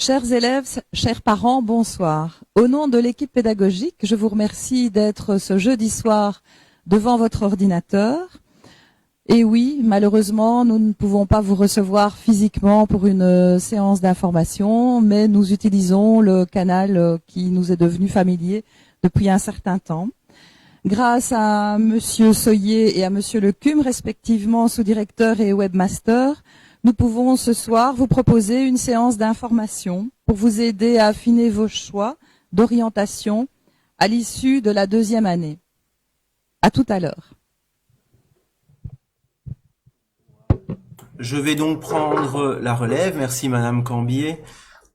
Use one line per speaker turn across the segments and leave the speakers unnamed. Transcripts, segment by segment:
Chers élèves, chers parents, bonsoir. Au nom de l'équipe pédagogique, je vous remercie d'être ce jeudi soir devant votre ordinateur. Et oui, malheureusement, nous ne pouvons pas vous recevoir physiquement pour une séance d'information, mais nous utilisons le canal qui nous est devenu familier depuis un certain temps. Grâce à Monsieur Soyer et à Monsieur Lecum, respectivement sous-directeur et webmaster, nous pouvons ce soir vous proposer une séance d'information pour vous aider à affiner vos choix d'orientation à l'issue de la deuxième année. À tout à l'heure.
Je vais donc prendre la relève, merci Madame Cambier,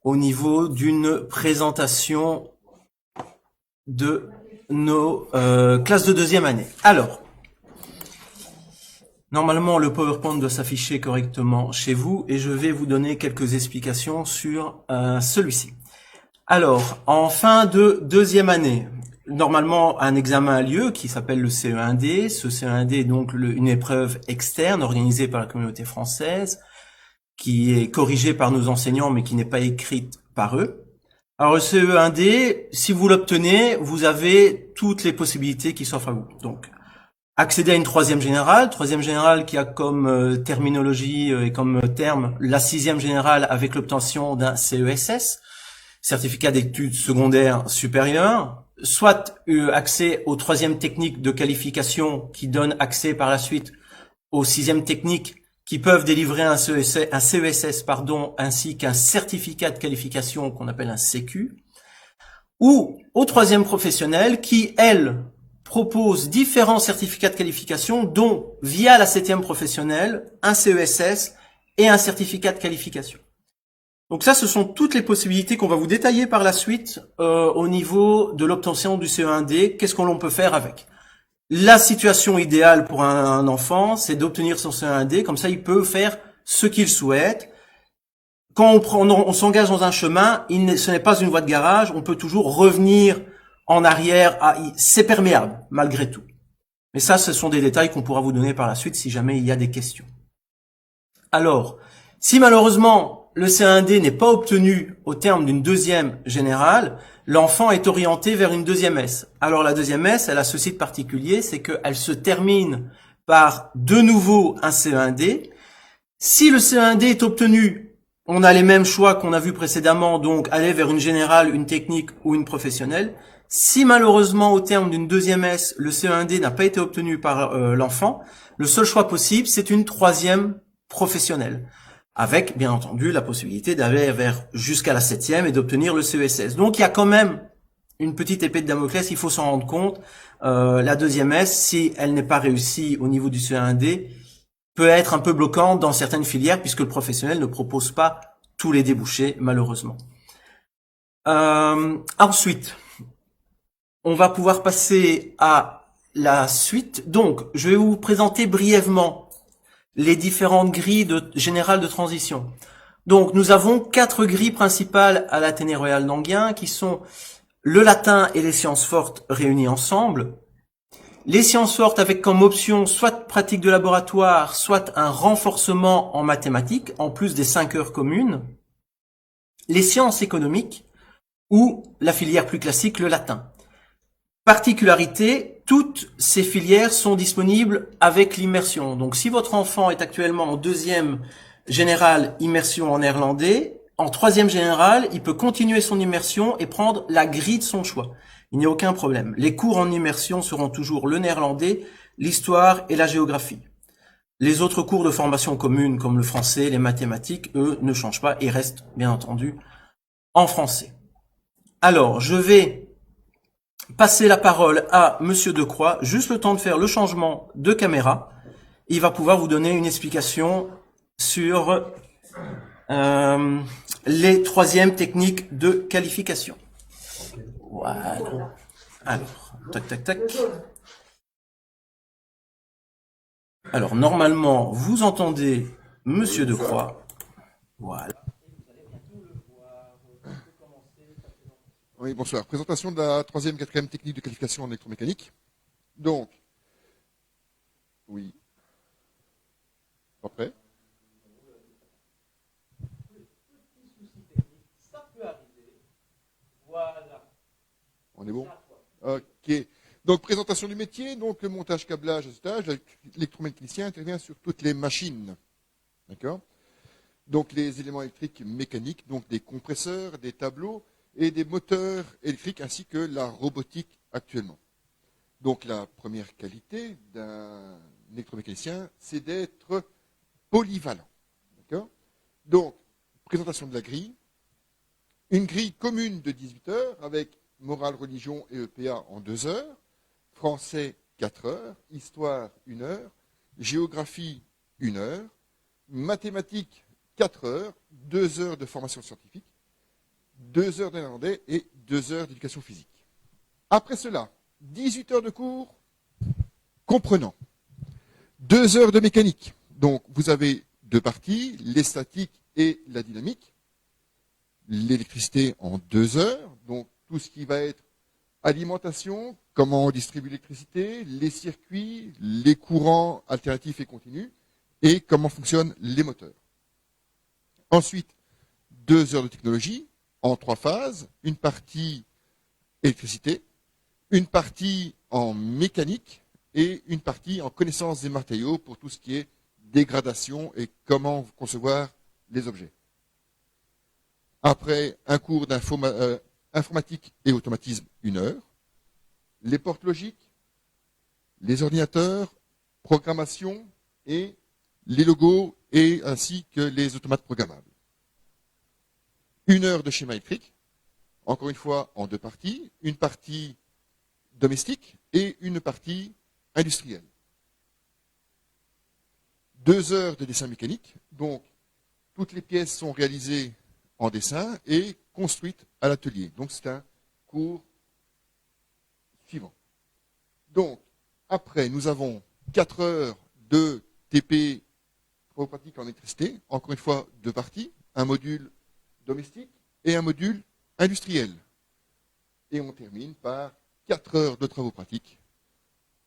au niveau d'une présentation de nos classes de deuxième année. Alors, normalement le PowerPoint doit s'afficher correctement chez vous et je vais vous donner quelques explications sur celui-ci. Alors, en fin de deuxième année, normalement un examen a lieu qui s'appelle le CE1D. Ce CE1D est donc une épreuve externe organisée par la communauté française, qui est corrigée par nos enseignants mais qui n'est pas écrite par eux. Alors le CE1D, si vous l'obtenez, vous avez toutes les possibilités qui s'offrent à vous. Donc, accéder à une troisième générale qui a comme terminologie et comme terme la sixième générale avec l'obtention d'un CESS, certificat d'études secondaires supérieures, soit accès aux troisième techniques de qualification qui donnent accès par la suite aux sixième techniques qui peuvent délivrer un CESS, ainsi qu'un certificat de qualification qu'on appelle un CQ, ou aux troisième professionnels qui, elles, proposent différents certificats de qualification, dont, via la septième professionnelle, un CESS et un certificat de qualification. Donc ça, ce sont toutes les possibilités qu'on va vous détailler par la suite au niveau de l'obtention du CE1D. Qu'est-ce qu'on peut faire avec? La situation idéale pour un enfant, c'est d'obtenir son CE1D, comme ça il peut faire ce qu'il souhaite. Quand on s'engage dans un chemin, ce n'est pas une voie de garage, on peut toujours revenir en arrière, c'est perméable malgré tout. Mais ça, ce sont des détails qu'on pourra vous donner par la suite si jamais il y a des questions. Alors, si malheureusement le CE1D n'est pas obtenu au terme d'une deuxième générale, l'enfant est orienté vers une deuxième S. Alors la deuxième S, elle a ceci de particulier, c'est qu'elle se termine par de nouveau un CE1D. Si le CE1D est obtenu, on a les mêmes choix qu'on a vus précédemment, donc aller vers une générale, une technique ou une professionnelle. Si malheureusement au terme d'une deuxième S, le CE1D n'a pas été obtenu par l'enfant, le seul choix possible, c'est une troisième professionnelle, avec bien entendu la possibilité d'aller vers jusqu'à la septième et d'obtenir le CESS. Donc il y a quand même une petite épée de Damoclès, il faut s'en rendre compte. La deuxième S, si elle n'est pas réussie au niveau du CE1D, peut être un peu bloquante dans certaines filières puisque le professionnel ne propose pas tous les débouchés malheureusement. Ensuite, on va pouvoir passer à la suite. Donc, je vais vous présenter brièvement les différentes grilles générales de transition. Donc, nous avons 4 grilles principales à l'Athénée Royal d'Enghien qui sont le latin et les sciences fortes réunis ensemble. Les sciences fortes avec comme option soit pratique de laboratoire, soit un renforcement en mathématiques, en plus des 5 heures communes. Les sciences économiques ou la filière plus classique, le latin. Particularité, toutes ces filières sont disponibles avec l'immersion. Donc si votre enfant est actuellement en deuxième générale immersion en néerlandais, en troisième générale, il peut continuer son immersion et prendre la grille de son choix. Il n'y a aucun problème. Les cours en immersion seront toujours le néerlandais, l'histoire et la géographie. Les autres cours de formation commune comme le français, les mathématiques, eux, ne changent pas et restent bien entendu en français. Alors, je vais passer la parole à Monsieur Decroix, juste le temps de faire le changement de caméra. Il va pouvoir vous donner une explication sur les troisièmes techniques de qualification. Voilà. Alors, tac, tac, tac. Alors, normalement, vous entendez Monsieur Decroix. Voilà.
Oui, bonsoir. Présentation de la troisième, quatrième technique de qualification en électromécanique. Donc, oui. Pas prêt? Donc, présentation du métier, donc le montage, câblage, assemblage, l'électromécanicien intervient sur toutes les machines. D'accord? Donc, les éléments électriques mécaniques, donc des compresseurs, des tableaux et des moteurs électriques, ainsi que la robotique actuellement. Donc, la première qualité d'un électromécanicien, c'est d'être polyvalent. D'accord? Donc, présentation de la grille. Une grille commune de 18 heures avec morale, religion et EPA en 2 heures. Français, 4 heures. Histoire, 1 heure. Géographie, 1 heure. Mathématiques, 4 heures. 2 heures de formation scientifique. 2 heures de néerlandais et 2 heures d'éducation physique. Après cela, 18 heures de cours comprenant 2 heures de mécanique. Donc, vous avez 2 parties, les statiques et la dynamique. L'électricité en 2 heures, donc tout ce qui va être alimentation, comment on distribue l'électricité, les circuits, les courants alternatifs et continus, et comment fonctionnent les moteurs. Ensuite, 2 heures de technologie en 3 phases, une partie électricité, une partie en mécanique et une partie en connaissance des matériaux pour tout ce qui est dégradation et comment concevoir les objets. Après, un cours d'informatique et automatisme, 1 heure. Les portes logiques, les ordinateurs, programmation et les logos et ainsi que les automates programmables. 1 heure de schéma électrique, encore une fois en 2 parties, une partie domestique et une partie industrielle. 2 heures de dessin mécanique, donc toutes les pièces sont réalisées en dessin et construites à l'atelier. Donc c'est un cours suivant. Donc, après, nous avons 4 heures de TP pratique en électricité, encore une fois 2 parties, un module domestique et un module industriel. Et on termine par 4 heures de travaux pratiques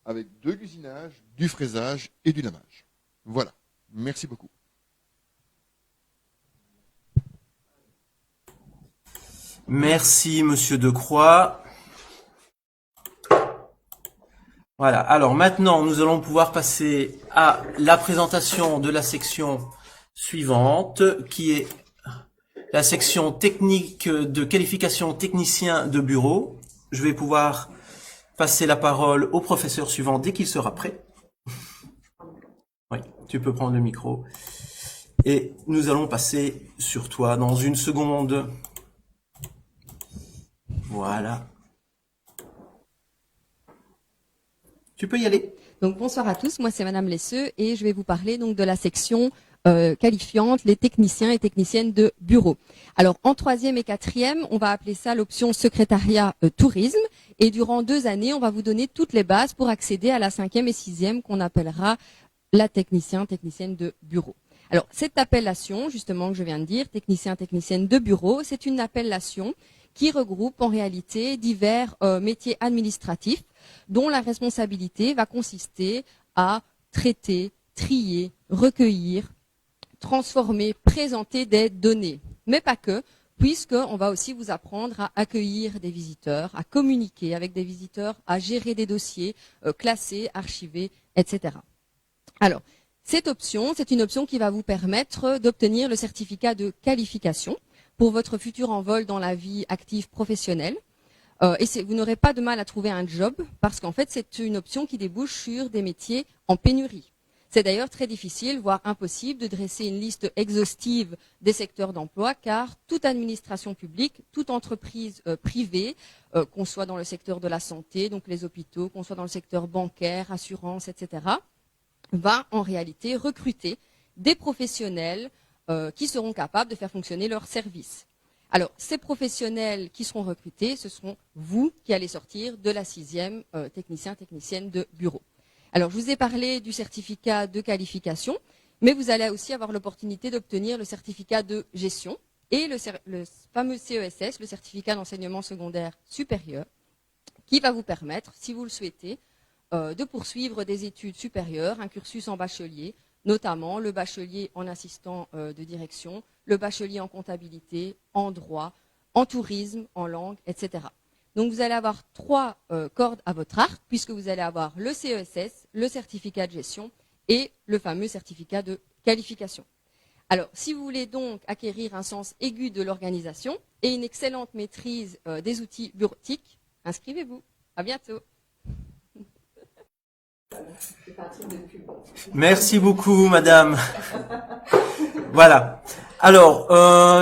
avec de l'usinage, du fraisage et du lamage. Voilà. Merci beaucoup.
Merci, Monsieur Decroix. Voilà. Alors maintenant, nous allons pouvoir passer à la présentation de la section suivante, qui est la section technique de qualification technicien de bureau. Je vais pouvoir passer la parole au professeur suivant dès qu'il sera prêt. Oui, tu peux prendre le micro. Et nous allons passer sur toi dans une seconde. Voilà. Tu peux y aller.
Donc bonsoir à tous, moi c'est Madame Lesseux et je vais vous parler donc de la section qualifiante, les techniciens et techniciennes de bureau. Alors en 3e et 4e, on va appeler ça l'option secrétariat tourisme et durant 2 années, on va vous donner toutes les bases pour accéder à la 5e et 6e qu'on appellera la technicienne de bureau. Alors cette appellation, justement que je viens de dire, technicienne de bureau, c'est une appellation qui regroupe en réalité divers métiers administratifs dont la responsabilité va consister à traiter, trier, recueillir, transformer, présenter des données. Mais pas que, puisqu'on va aussi vous apprendre à accueillir des visiteurs, à communiquer avec des visiteurs, à gérer des dossiers, classer, archiver, etc. Alors, cette option, c'est une option qui va vous permettre d'obtenir le certificat de qualification pour votre futur envol dans la vie active professionnelle. Et vous n'aurez pas de mal à trouver un job parce qu'en fait, c'est une option qui débouche sur des métiers en pénurie. C'est d'ailleurs très difficile, voire impossible, de dresser une liste exhaustive des secteurs d'emploi car toute administration publique, toute entreprise privée, qu'on soit dans le secteur de la santé, donc les hôpitaux, qu'on soit dans le secteur bancaire, assurance, etc., va en réalité recruter des professionnels qui seront capables de faire fonctionner leur service. Alors, ces professionnels qui seront recrutés, ce seront vous qui allez sortir de la 6e technicienne de bureau. Alors, je vous ai parlé du certificat de qualification, mais vous allez aussi avoir l'opportunité d'obtenir le certificat de gestion et le fameux CESS, le certificat d'enseignement secondaire supérieur, qui va vous permettre, si vous le souhaitez, de poursuivre des études supérieures, un cursus en bachelier, notamment le bachelier en assistant de direction, le bachelier en comptabilité, en droit, en tourisme, en langue, etc. Donc vous allez avoir 3 cordes à votre arc, puisque vous allez avoir le CESS, le certificat de gestion et le fameux certificat de qualification. Alors, si vous voulez donc acquérir un sens aigu de l'organisation et une excellente maîtrise des outils bureautiques, inscrivez-vous. À bientôt.
Merci beaucoup, madame. Voilà. Alors,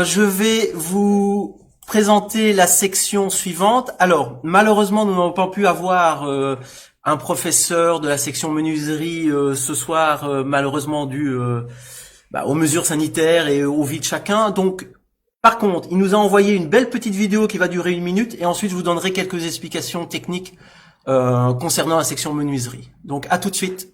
je vais vous présenter la section suivante. Alors, malheureusement, nous n'avons pas pu avoir un professeur de la section menuiserie ce soir, malheureusement dû aux mesures sanitaires et aux vies de chacun. Donc, par contre, il nous a envoyé une belle petite vidéo qui va durer 1 minute et ensuite je vous donnerai quelques explications techniques concernant la section menuiserie. Donc, à tout de suite.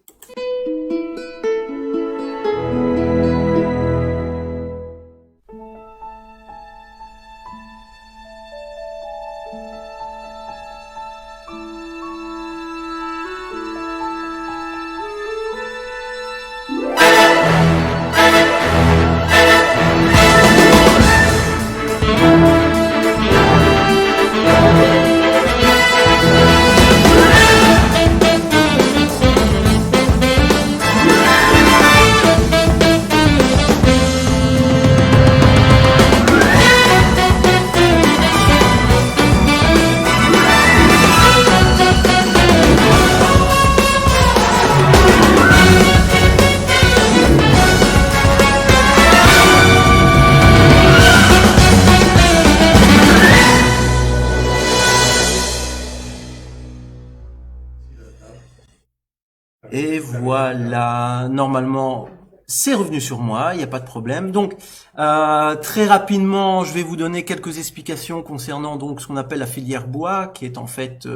Et voilà, normalement, c'est revenu sur moi, il n'y a pas de problème. Donc, très rapidement, je vais vous donner quelques explications concernant donc ce qu'on appelle la filière bois, qui est en fait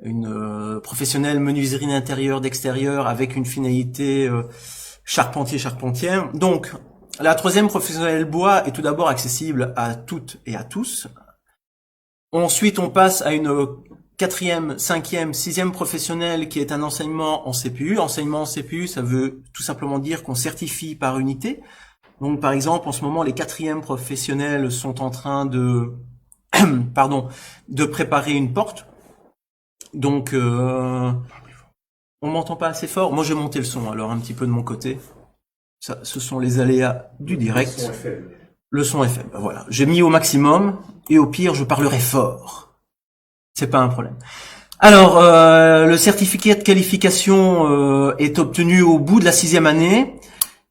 une professionnelle menuiserie d'intérieur, d'extérieur, avec une finalité charpentière. Donc, la troisième professionnelle bois est tout d'abord accessible à toutes et à tous. Ensuite, on passe à une 4e, 5e, 6e professionnelle qui est un enseignement en CPU. Enseignement en CPU, ça veut tout simplement dire qu'on certifie par unité. Donc, par exemple, en ce moment, les 4e professionnels sont en train de, de préparer une porte. Donc, on m'entend pas assez fort. Moi, je vais monter le son, alors, un petit peu de mon côté. Ça, ce sont les aléas du direct. Le son est faible. Voilà. J'ai mis au maximum, et au pire, je parlerai fort. C'est pas un problème. Alors, le certificat de qualification est obtenu au bout de la 6e année.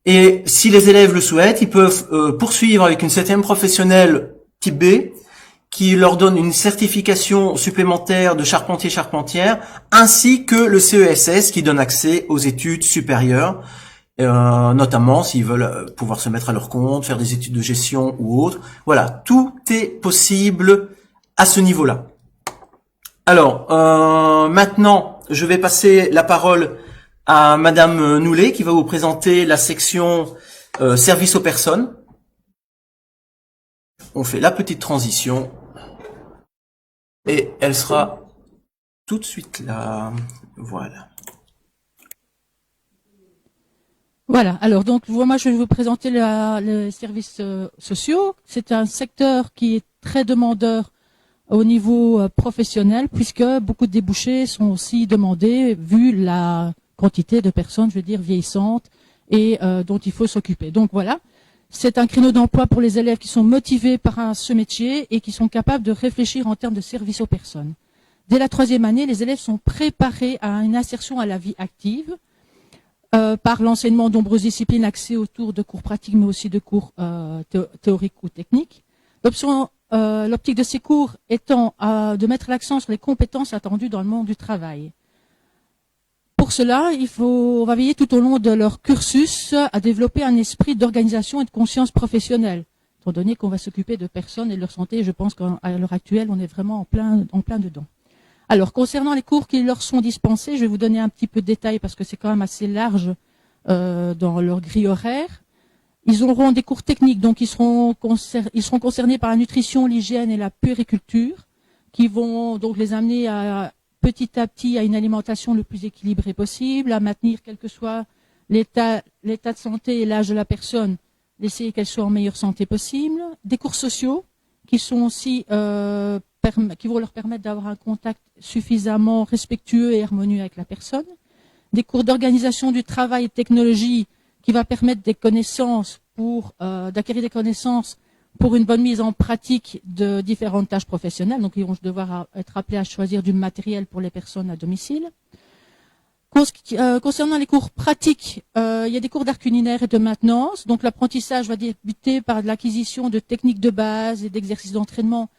Et si les élèves le souhaitent, ils peuvent poursuivre avec une 7e professionnelle type B, qui leur donne une certification supplémentaire de charpentier-charpentière, ainsi que le CESS, qui donne accès aux études supérieures, notamment s'ils veulent pouvoir se mettre à leur compte, faire des études de gestion ou autre. Voilà, tout est possible à ce niveau-là. Alors, maintenant, je vais passer la parole à Madame Noulet, qui va vous présenter la section service aux personnes. On fait la petite transition et elle sera tout de suite là. Voilà.
Voilà. Alors, donc, moi, je vais vous présenter les services sociaux. C'est un secteur qui est très demandeur au niveau professionnel, puisque beaucoup de débouchés sont aussi demandés vu la quantité de personnes, je veux dire, vieillissantes et dont il faut s'occuper. Donc voilà, c'est un créneau d'emploi pour les élèves qui sont motivés par ce métier et qui sont capables de réfléchir en termes de service aux personnes. Dès la 3e année, les élèves sont préparés à une insertion à la vie active par l'enseignement de nombreuses disciplines axées autour de cours pratiques, mais aussi de cours théoriques ou techniques. L'optique de ces cours étant de mettre l'accent sur les compétences attendues dans le monde du travail. Pour cela, on va veiller tout au long de leur cursus à développer un esprit d'organisation et de conscience professionnelle. Étant donné qu'on va s'occuper de personnes et de leur santé, je pense qu'à l'heure actuelle, on est vraiment en plein dedans. Alors, concernant les cours qui leur sont dispensés, je vais vous donner un petit peu de détails parce que c'est quand même assez large dans leur grille horaire. Ils auront des cours techniques, donc ils seront concernés par la nutrition, l'hygiène et la puériculture, qui vont donc les amener petit à petit à une alimentation le plus équilibrée possible, à maintenir quel que soit l'état de santé et l'âge de la personne, d'essayer qu'elle soit en meilleure santé possible. Des cours sociaux qui sont aussi leur permettre d'avoir un contact suffisamment respectueux et harmonieux avec la personne. Des cours d'organisation du travail et de technologie qui va permettre des connaissances d'acquérir des connaissances pour une bonne mise en pratique de différentes tâches professionnelles. Donc, ils vont devoir être appelés à choisir du matériel pour les personnes à domicile. Concernant les cours pratiques, il y a des cours d'art culinaire et de maintenance. Donc, l'apprentissage va débuter par l'acquisition de techniques de base et d'exercices d'entraînement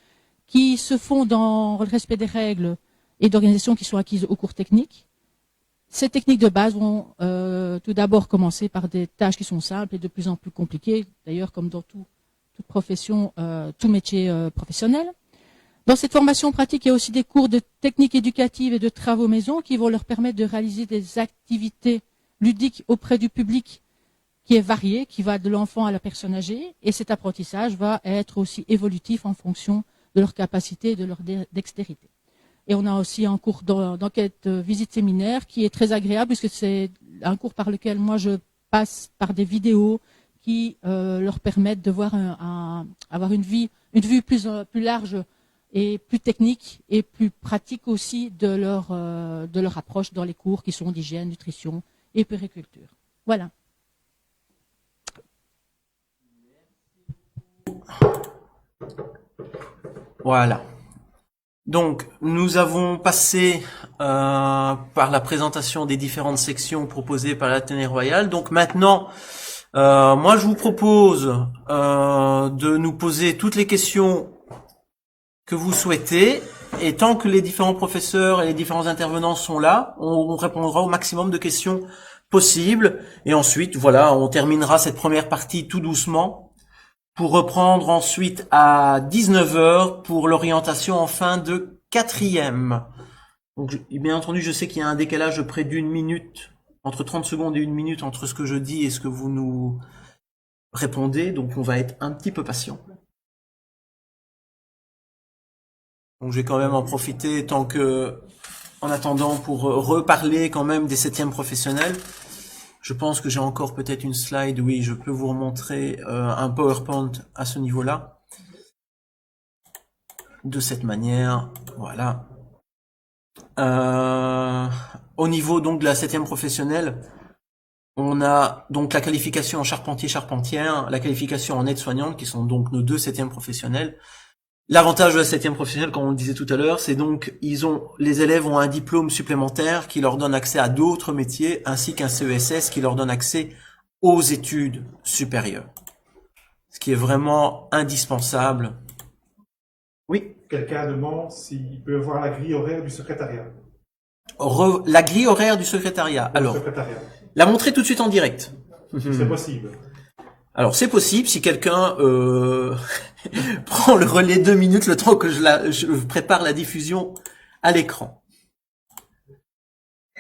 qui se font dans le respect des règles et d'organisation qui sont acquises au cours technique. Ces techniques de base vont tout d'abord commencer par des tâches qui sont simples et de plus en plus compliquées, d'ailleurs comme dans toute profession, tout métier professionnel. Dans cette formation pratique, il y a aussi des cours de techniques éducatives et de travaux maison qui vont leur permettre de réaliser des activités ludiques auprès du public qui est varié, qui va de l'enfant à la personne âgée. Et cet apprentissage va être aussi évolutif en fonction de leur capacité et de leur dextérité. Et on a aussi un cours d'enquête visite séminaire qui est très agréable puisque c'est un cours par lequel moi je passe par des vidéos qui leur permettent de voir avoir une vue plus large et plus technique et plus pratique aussi de leur approche dans les cours qui sont d'hygiène, nutrition et puériculture. Voilà.
Voilà. Donc, nous avons passé par la présentation des différentes sections proposées par l'Athénée Royal. Donc maintenant, moi je vous propose de nous poser toutes les questions que vous souhaitez. Et tant que les différents professeurs et les différents intervenants sont là, on répondra au maximum de questions possibles. Et ensuite, voilà, on terminera cette première partie tout doucement pour reprendre ensuite à 19 heures pour l'orientation en fin de 4e. Donc, bien entendu, je sais qu'il y a un décalage de près d'une minute, entre 30 secondes et une minute entre ce que je dis et ce que vous nous répondez. Donc, on va être un petit peu patient. Donc, je vais quand même en profiter en attendant pour reparler quand même des 7e professionnels. Je pense que j'ai encore peut-être une slide. Oui, je peux vous remontrer un PowerPoint à ce niveau-là. De cette manière, voilà. Au niveau donc de la 7e professionnelle, on a donc la qualification en charpentier-charpentière, la qualification en aide-soignante, qui sont donc nos 2 7e professionnels. L'avantage de la 7e professionnelle, comme on le disait tout à l'heure, c'est donc les élèves ont un diplôme supplémentaire qui leur donne accès à d'autres métiers, ainsi qu'un CESS qui leur donne accès aux études supérieures. Ce qui est vraiment indispensable. Oui.
Quelqu'un demande s'il peut voir la grille horaire du secrétariat.
La grille horaire du secrétariat. Alors, la montrer tout de suite en direct.
C'est possible.
Alors, c'est possible si quelqu'un prend le relais 2 minutes, le temps que je prépare la diffusion à l'écran.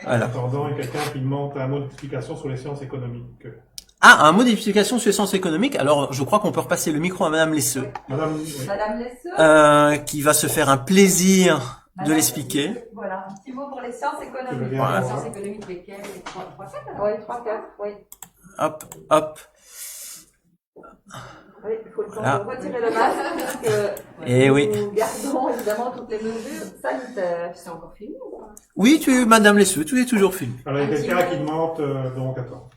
Voilà.
En attendant, il y a quelqu'un qui demande un mot d'explication sur les sciences économiques.
Ah, un mot d'explication sur les sciences économiques. Alors, je crois qu'on peut repasser le micro à Madame Lesseux.
Madame
Lesseux,
qui va se faire un plaisir de l'expliquer.
Voilà, un petit mot pour les sciences économiques.
Voilà.
Les sciences économiques, lesquelles? Les 3-4? Oui, 3-4, oui.
Hop, hop.
Oui, il faut le temps de retirer le masque parce que
Et oui.
nous gardons évidemment toutes les mesures sanitaires. C'est encore fini?
Oui, Madame Lesseux, tout est toujours filmé.
Alors, il y a quelqu'un qui demande, donc attends.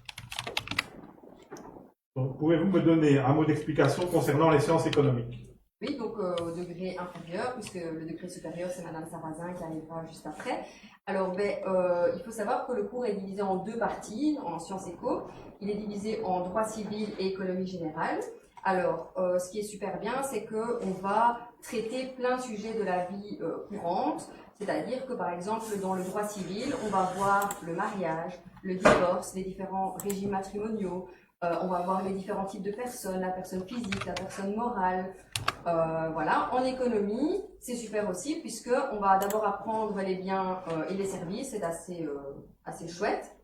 Donc, pouvez-vous me donner un mot d'explication concernant les sciences économiques?
Oui, donc au degré inférieur, puisque le degré supérieur, c'est Madame Sarrazin qui arrivera juste après. Alors, il faut savoir que le cours est divisé en 2 parties, en sciences éco. Il est divisé en droit civil et économie générale. Alors, ce qui est super bien, c'est qu'on va traiter plein de sujets de la vie courante. C'est-à-dire que, par exemple, dans le droit civil, on va voir le mariage, le divorce, les différents régimes matrimoniaux. On va voir les différents types de personnes, la personne physique, la personne morale. Voilà. En économie, c'est super aussi puisque on va d'abord apprendre les biens et les services, c'est assez chouette.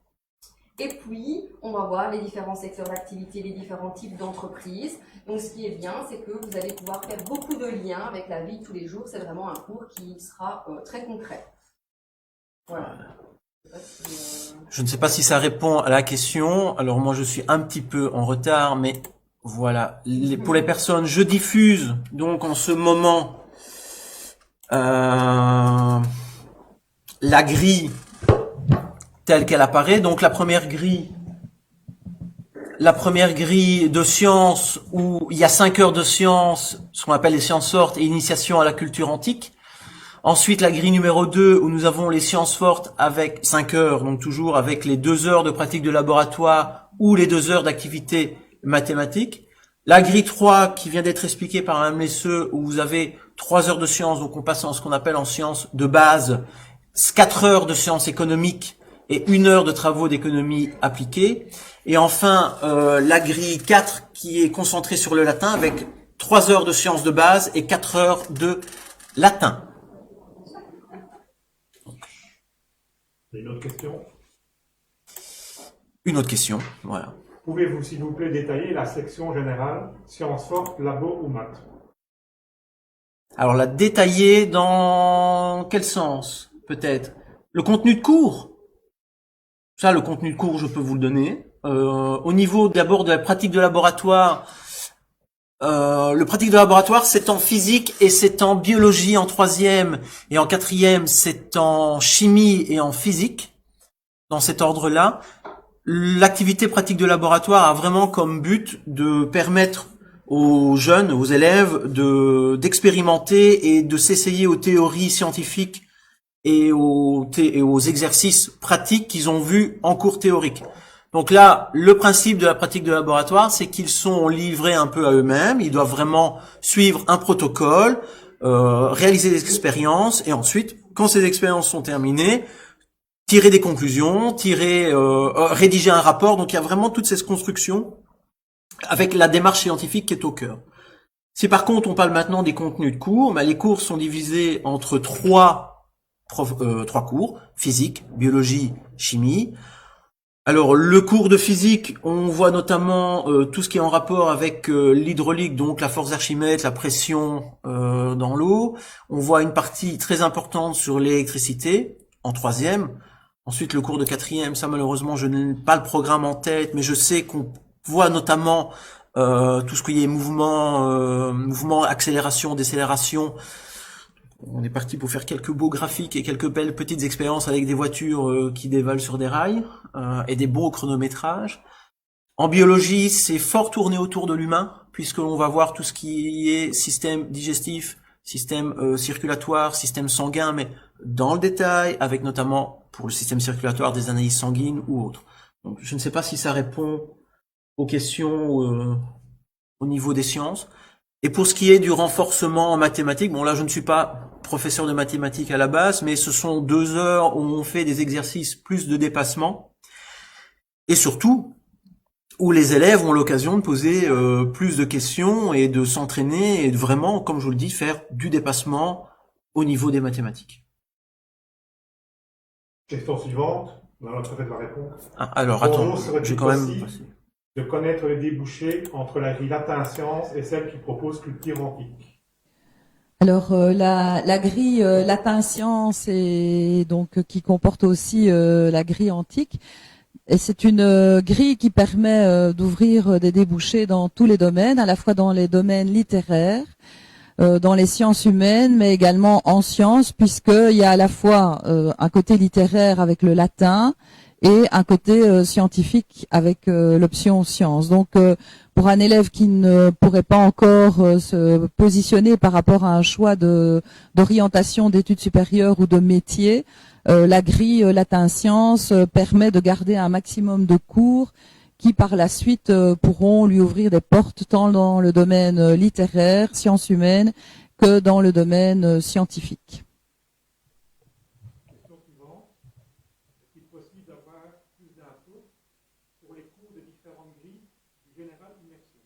Et puis, on va voir les différents secteurs d'activité, les différents types d'entreprises. Donc, ce qui est bien, c'est que vous allez pouvoir faire beaucoup de liens avec la vie de tous les jours. C'est vraiment un cours qui sera très concret. Voilà.
Je ne sais pas si ça répond à la question. Alors moi, je suis un petit peu en retard, mais voilà. Pour les personnes, je diffuse donc en ce moment la grille telle qu'elle apparaît. Donc la première grille de sciences où il y a 5 heures de sciences, ce qu'on appelle les sciences fortes et initiation à la culture antique. Ensuite, la grille numéro 2 où nous avons les sciences fortes avec 5 heures, donc toujours avec les 2 heures de pratique de laboratoire ou les 2 heures d'activité mathématique. La grille 3 qui vient d'être expliquée par Mme Lesseux où vous avez 3 heures de sciences, donc on passe en ce qu'on appelle en sciences de base, 4 heures de sciences économiques et 1 heure de travaux d'économie appliquée. Et enfin, la grille 4 qui est concentrée sur le latin avec 3 heures de sciences de base et 4 heures de latin.
Une autre question?
Une autre question, voilà.
Pouvez-vous, s'il vous plaît, détailler la section générale, sciences fortes, labo ou maths?
Alors, la détailler dans quel sens, peut-être? Le contenu de cours? Ça, le contenu de cours, je peux vous le donner. Au niveau d'abord de la pratique de laboratoire, le pratique de laboratoire, c'est en physique et c'est en biologie en 3e, et en 4e, c'est en chimie et en physique, dans cet ordre-là. L'activité pratique de laboratoire a vraiment comme but de permettre aux jeunes, aux élèves, d'expérimenter et de s'essayer aux théories scientifiques et aux exercices pratiques qu'ils ont vus en cours théorique. Donc là, le principe de la pratique de laboratoire, c'est qu'ils sont livrés un peu à eux-mêmes, ils doivent vraiment suivre un protocole, réaliser des expériences, et ensuite, quand ces expériences sont terminées, tirer des conclusions, rédiger un rapport. Donc il y a vraiment toute cette construction avec la démarche scientifique qui est au cœur. Si par contre on parle maintenant des contenus de cours, les cours sont divisés entre trois cours, physique, biologie, chimie. Alors le cours de physique, on voit notamment tout ce qui est en rapport avec l'hydraulique, donc la force d'Archimède, la pression dans l'eau. On voit une partie très importante sur l'électricité en 3e. Ensuite le cours de 4e, ça malheureusement je n'ai pas le programme en tête, mais je sais qu'on voit notamment tout ce qui est mouvement, accélération, décélération. On est parti pour faire quelques beaux graphiques et quelques belles petites expériences avec des voitures qui dévalent sur des rails et des beaux chronométrages. En biologie, c'est fort tourné autour de l'humain, puisque l'on va voir tout ce qui est système digestif, système circulatoire, système sanguin, mais dans le détail, avec notamment pour le système circulatoire des analyses sanguines ou autres. Donc, je ne sais pas si ça répond aux questions au niveau des sciences. Et pour ce qui est du renforcement en mathématiques, bon là je ne suis pas professeur de mathématiques à la base, mais ce sont 2 heures où on fait des exercices plus de dépassement, et surtout où les élèves ont l'occasion de poser plus de questions et de s'entraîner et de vraiment, comme je vous le dis, faire du dépassement au niveau des mathématiques.
Question suivante, on a notre fait de la réponse.
Alors attends, je vais quand même
de connaître les débouchés entre la grille latin sciences et celle qui propose culture antique.
Alors la grille latin sciences et donc qui comporte aussi la grille antique, et c'est une grille qui permet d'ouvrir des débouchés dans tous les domaines, à la fois dans les domaines littéraires, dans les sciences humaines, mais également en sciences, puisqu'il y a à la fois un côté littéraire avec le latin et un côté scientifique avec l'option sciences. Donc pour un élève qui ne pourrait pas encore se positionner par rapport à un choix d'orientation d'études supérieures ou de métier, la grille latin sciences permet de garder un maximum de cours qui par la suite pourront lui ouvrir des portes tant dans le domaine littéraire, sciences humaines, que dans le domaine scientifique.
Question suivante. Est-il possible d'avoir plus d'infos sur les cours des différentes grilles du général immersion?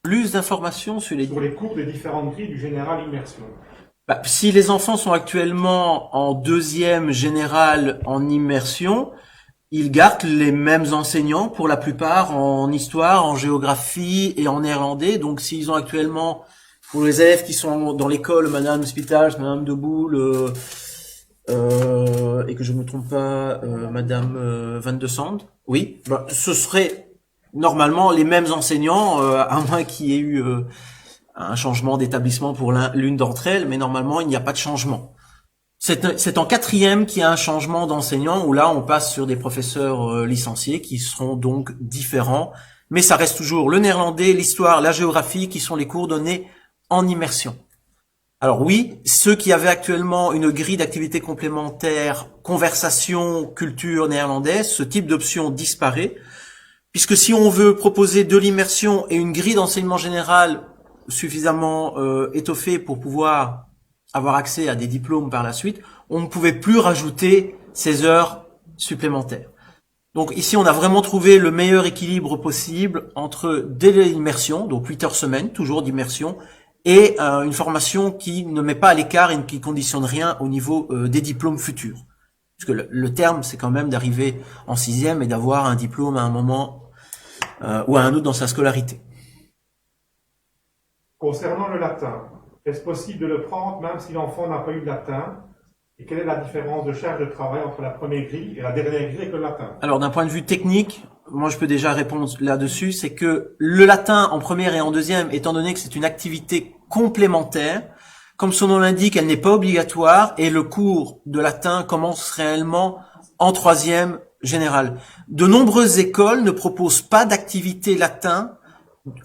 plus d'informations sur les
cours des différentes grilles du général immersion.
Si les enfants sont actuellement en 2e général en immersion, ils gardent les mêmes enseignants pour la plupart en histoire, en géographie et en néerlandais. Donc s'ils ont actuellement, pour les élèves qui sont dans l'école, Madame Spitage, Madame Deboul, et que je ne me trompe pas, Madame Van de Sand, oui, ce serait normalement les mêmes enseignants, à moins qu'il y ait eu un changement d'établissement pour l'une d'entre elles, mais normalement, il n'y a pas de changement. C'est en quatrième qu'il y a un changement d'enseignant, où là, on passe sur des professeurs licenciés qui seront donc différents, mais ça reste toujours le néerlandais, l'histoire, la géographie, qui sont les cours donnés en immersion. Alors oui, ceux qui avaient actuellement une grille d'activités complémentaires, conversation, culture néerlandaise, ce type d'option disparaît, puisque si on veut proposer de l'immersion et une grille d'enseignement général suffisamment étoffée pour pouvoir avoir accès à des diplômes par la suite, on ne pouvait plus rajouter ces heures supplémentaires. Donc ici, on a vraiment trouvé le meilleur équilibre possible entre de l'immersion, donc 8 heures semaine, toujours d'immersion, et une formation qui ne met pas à l'écart et qui conditionne rien au niveau des diplômes futurs. Parce que le terme, c'est quand même d'arriver en 6e et d'avoir un diplôme à un moment ou à un autre dans sa scolarité.
Concernant le latin, est-ce possible de le prendre même si l'enfant n'a pas eu de latin? Et quelle est la différence de charge de travail entre la première grille et la dernière grille avec le latin?
Alors d'un point de vue technique, moi je peux déjà répondre là-dessus, c'est que le latin en première et en deuxième, étant donné que c'est une activité complémentaire, comme son nom l'indique, elle n'est pas obligatoire et le cours de latin commence réellement en troisième général. De nombreuses écoles ne proposent pas d'activité latin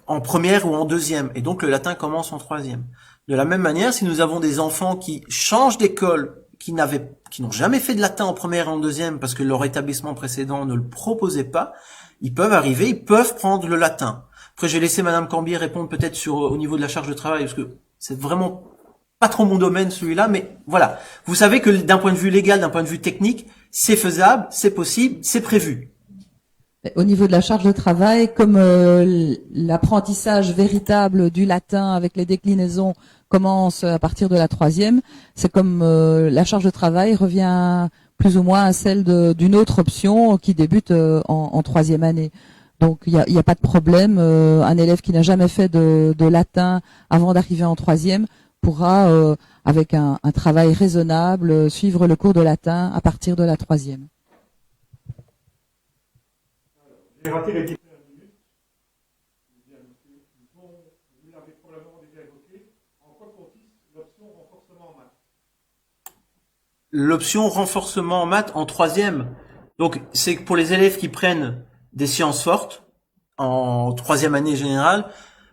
en première ou en deuxième et donc le latin commence en troisième. De la même manière, si nous avons des enfants qui changent d'école, qui n'ont jamais fait de latin en première et en deuxième parce que leur établissement précédent ne le proposait pas, ils peuvent arriver, ils peuvent prendre le latin. Après, je vais laisser Madame Cambier répondre peut-être au niveau de la charge de travail parce que c'est vraiment pas trop mon domaine celui-là, mais voilà. Vous savez que d'un point de vue légal, d'un point de vue technique, c'est faisable, c'est possible, c'est prévu.
Au niveau de la charge de travail, comme l'apprentissage véritable du latin avec les déclinaisons commence à partir de la troisième, c'est comme la charge de travail revient plus ou moins à celle d'une autre option qui débute en troisième année. Donc il y a pas de problème. Un élève qui n'a jamais fait de latin avant d'arriver en troisième pourra, avec un travail raisonnable, suivre le cours de latin à partir de la troisième.
J'ai raté les 10 premières minutes. Vous l'avez probablement déjà évoqué. En quoi consiste l'option renforcement en maths?
L'option renforcement en maths en troisième. Donc c'est pour les élèves qui prennent des sciences fortes en troisième année générale.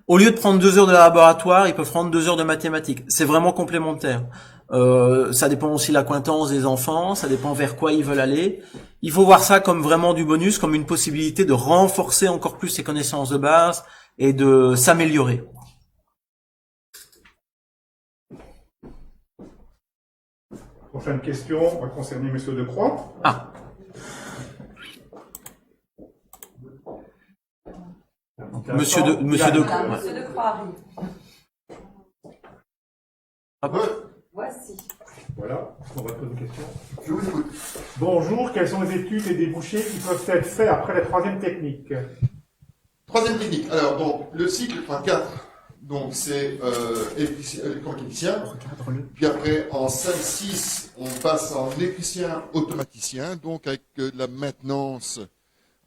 Au lieu de prendre 2 heures de laboratoire, ils peuvent prendre 2 heures de mathématiques. C'est vraiment complémentaire. Ça dépend aussi de l'acquaintance des enfants, ça dépend vers quoi ils veulent aller. Il faut voir ça comme vraiment du bonus, comme une possibilité de renforcer encore plus ses connaissances de base et de s'améliorer.
Prochaine question va concerner Monsieur Decroix.
Ah. Monsieur de
Voilà, Monsieur Decroix arrive. Voici.
Voilà, on va poser une question.
Je vous écoute.
Bonjour, quelles sont les études et débouchés qui peuvent être faits après la troisième technique?
Troisième technique. Alors, donc, le cycle, 4, donc c'est électromécanicien. Puis après, en 5-6, on passe en électricien automaticien, donc avec de la maintenance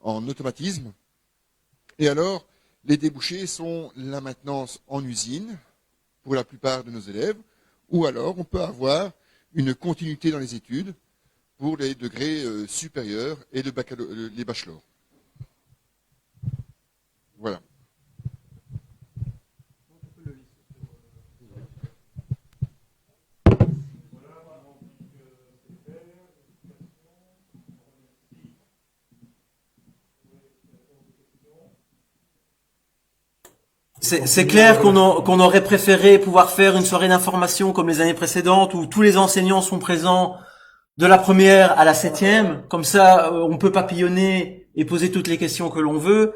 en automatisme. Et alors, les débouchés sont la maintenance en usine, pour la plupart de nos élèves, ou alors on peut avoir une continuité dans les études pour les degrés supérieurs et les bachelors. Voilà.
C'est clair qu'on aurait préféré pouvoir faire une soirée d'information comme les années précédentes où tous les enseignants sont présents de la première à la 7e. Comme ça, on peut papillonner et poser toutes les questions que l'on veut.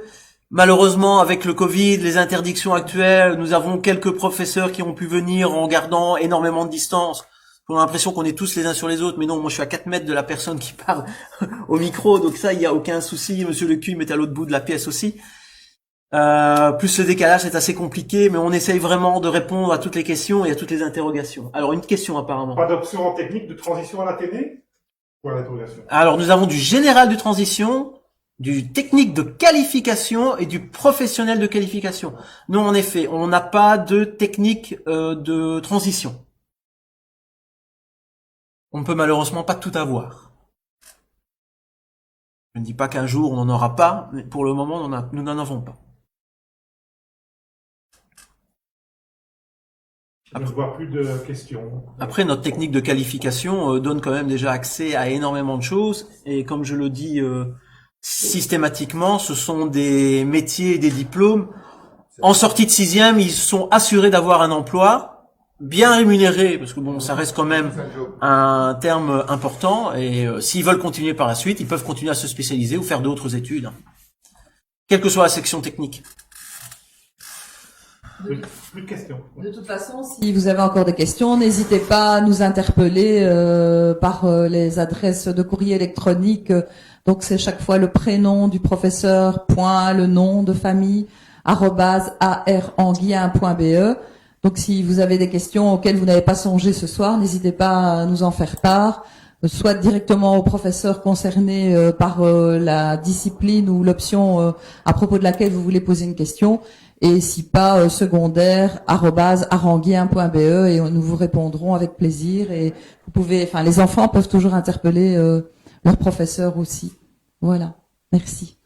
Malheureusement, avec le Covid, les interdictions actuelles, nous avons quelques professeurs qui ont pu venir en gardant énormément de distance. On a l'impression qu'on est tous les uns sur les autres, mais non, moi je suis à 4 mètres de la personne qui parle au micro, donc ça, il n'y a aucun souci. Monsieur Le Cuy est à l'autre bout de la pièce aussi. Plus le décalage, c'est assez compliqué, mais on essaye vraiment de répondre à toutes les questions et à toutes les interrogations. Alors, une question apparemment.
Pas d'option en technique de transition à la télé? Pour l'interrogation.
Alors, nous avons du général de transition du technique de qualification et du professionnel de qualification. Nous, en effet, on n'a pas de technique de transition. On ne peut malheureusement pas tout avoir. Je ne dis pas qu'un jour on n'en aura pas, mais pour le moment, nous n'en avons pas.
Je ne vois plus de questions.
Après, notre technique de qualification donne quand même déjà accès à énormément de choses. Et comme je le dis systématiquement, ce sont des métiers et des diplômes. En sortie de sixième, ils sont assurés d'avoir un emploi bien rémunéré, parce que bon, ça reste quand même un terme important. Et s'ils veulent continuer par la suite, ils peuvent continuer à se spécialiser ou faire d'autres études, quelle que soit la section technique.
Plus de questions.
De toute façon, si vous avez encore des questions, n'hésitez pas à nous interpeller par les adresses de courrier électronique. Donc c'est chaque fois le prénom du professeur, point, le nom de famille, @aranguien.be. Donc si vous avez des questions auxquelles vous n'avez pas songé ce soir, n'hésitez pas à nous en faire part, soit directement au professeur concerné par la discipline ou l'option à propos de laquelle vous voulez poser une question. Et si pas, secondaire, @aranguien.be, et nous vous répondrons avec plaisir. Et vous pouvez, enfin, les enfants peuvent toujours interpeller leur professeur aussi. Voilà. Merci.